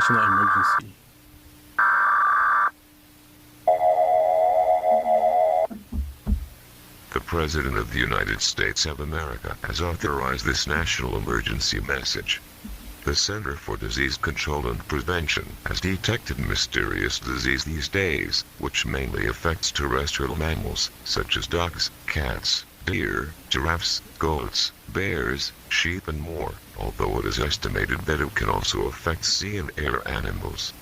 national emergency. The President of the United States of America has authorized this national emergency message. The Center for Disease Control and Prevention has detected mysterious disease these days, which mainly affects terrestrial mammals, such as dogs, cats, deer, giraffes, goats, bears, sheep and more, although it is estimated that it can also affect sea and air animals.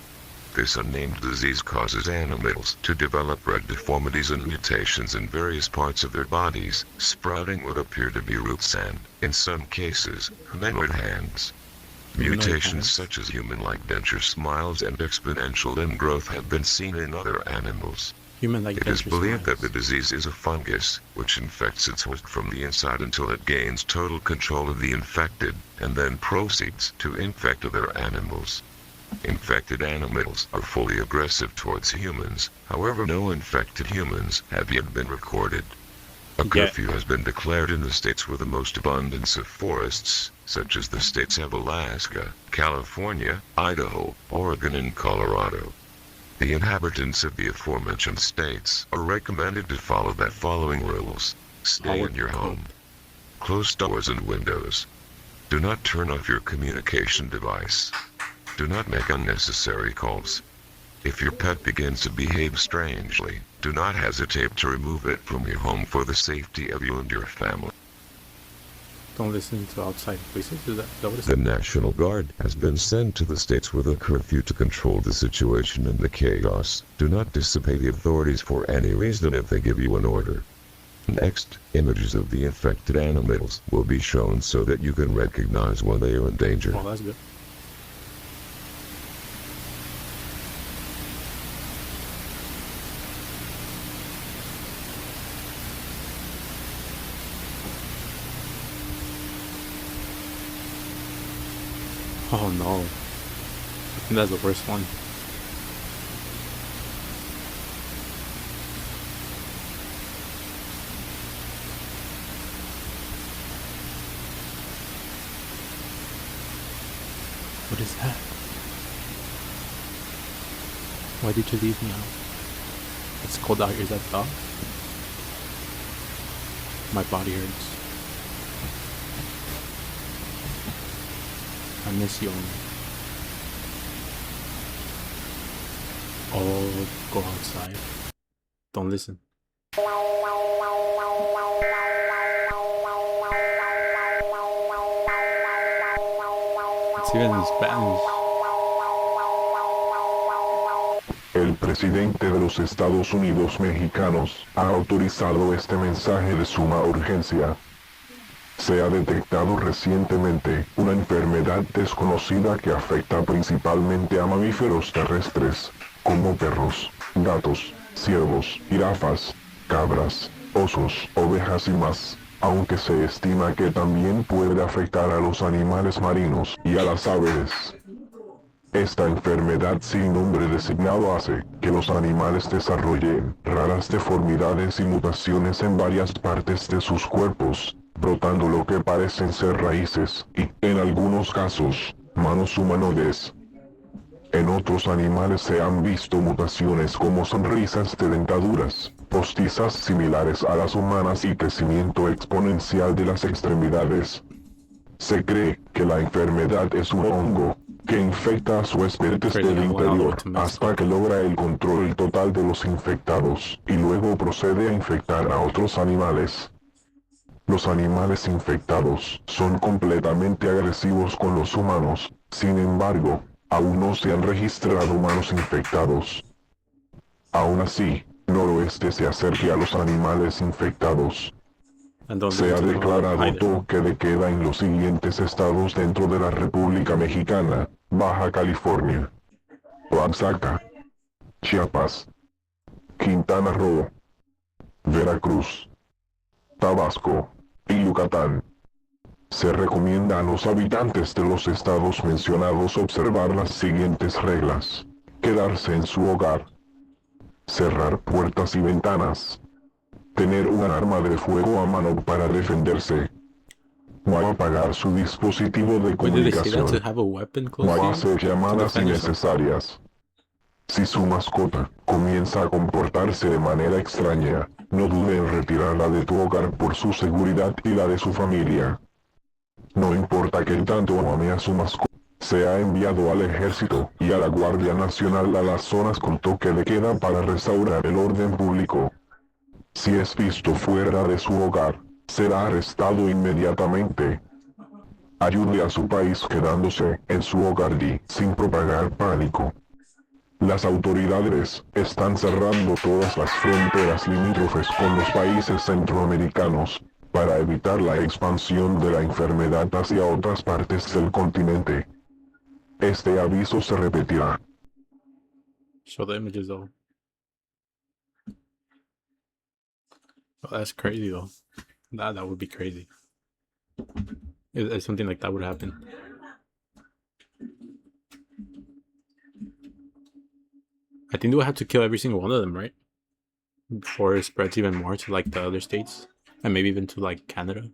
This unnamed disease causes animals to develop red deformities and mutations in various parts of their bodies, sprouting what appear to be roots and, in some cases, humanoid hands. Mutations such as human-like denture smiles and exponential limb growth have been seen in other animals. It is believed that the disease is a fungus, which infects its host from the inside until it gains total control of the infected, and then proceeds to infect other animals. Infected animals are fully aggressive towards humans, however no infected humans have yet been recorded. A curfew has been declared in the states with the most abundance of forests, such as the states of Alaska, California, Idaho, Oregon and Colorado. The inhabitants of the aforementioned states are recommended to follow the following rules. Stay in your home. Close doors and windows. Do not turn off your communication device. Do not make unnecessary calls. If your pet begins to behave strangely, do not hesitate to remove it from your home for the safety of you and your family. Don't listen to outside voices? Is that what it is? The National Guard has been sent to the states with a curfew to control the situation and the chaos. Do not disobey the authorities for any reason if they give you an order. Next, images of the infected animals will be shown so that you can recognize when they are in danger. Oh, that's good. Oh no. I think that's the worst one. What is that? Why did you leave me out? It's cold out here, is that dog? My body hurts. I miss you. Oh, go outside. Don't listen. It's even in Spanish. El presidente de los Estados Unidos mexicanos ha autorizado este mensaje de suma urgencia. Se ha detectado recientemente una enfermedad desconocida que afecta principalmente a mamíferos terrestres, como perros, gatos, ciervos, jirafas, cabras, osos, ovejas y más, aunque se estima que también puede afectar a los animales marinos y a las aves. Esta enfermedad sin nombre designado hace que los animales desarrollen raras deformidades y mutaciones en varias partes de sus cuerpos, brotando lo que parecen ser raíces y, en algunos casos, manos humanoides. En otros animales se han visto mutaciones como sonrisas de dentaduras, postizas similares a las humanas y crecimiento exponencial de las extremidades. Se cree que la enfermedad es un hongo que infecta a su huésped desde el interior hasta que logra el control total de los infectados y luego procede a infectar a otros animales. Los animales infectados son completamente agresivos con los humanos, sin embargo, aún no se han registrado humanos infectados. Aún así, noroeste se acerque a los animales infectados. Se ha declarado toque de queda en los siguientes estados dentro de la República Mexicana: Baja California, Oaxaca, Chiapas, Quintana Roo, Veracruz, Tabasco y Yucatán. Se recomienda a los habitantes de los estados mencionados observar las siguientes reglas: quedarse en su hogar, cerrar puertas y ventanas, tener un arma de fuego a mano para defenderse, no a apagar su dispositivo de Why did they say that? To comunicación, have a weapon close no to a you? hacer To llamadas defend yourself? innecesarias. Si su mascota comienza a comportarse de manera extraña, no dude en retirarla de tu hogar por su seguridad y la de su familia. No importa que tanto ame a su mascota, se ha enviado al ejército y a la Guardia Nacional a las zonas con toque de queda para restaurar el orden público. Si es visto fuera de su hogar, será arrestado inmediatamente. Ayude a su país quedándose en su hogar y sin propagar pánico. Las autoridades están cerrando todas las fronteras limítrofes con los países centroamericanos para evitar la expansión de la enfermedad hacia otras partes del continente. Este aviso se repetirá. Show the images though. Oh, that's crazy though. That would be crazy. If something like that would happen. I think they would have to kill every single one of them, right? Before it spreads even more to like the other states. And maybe even to like Canada.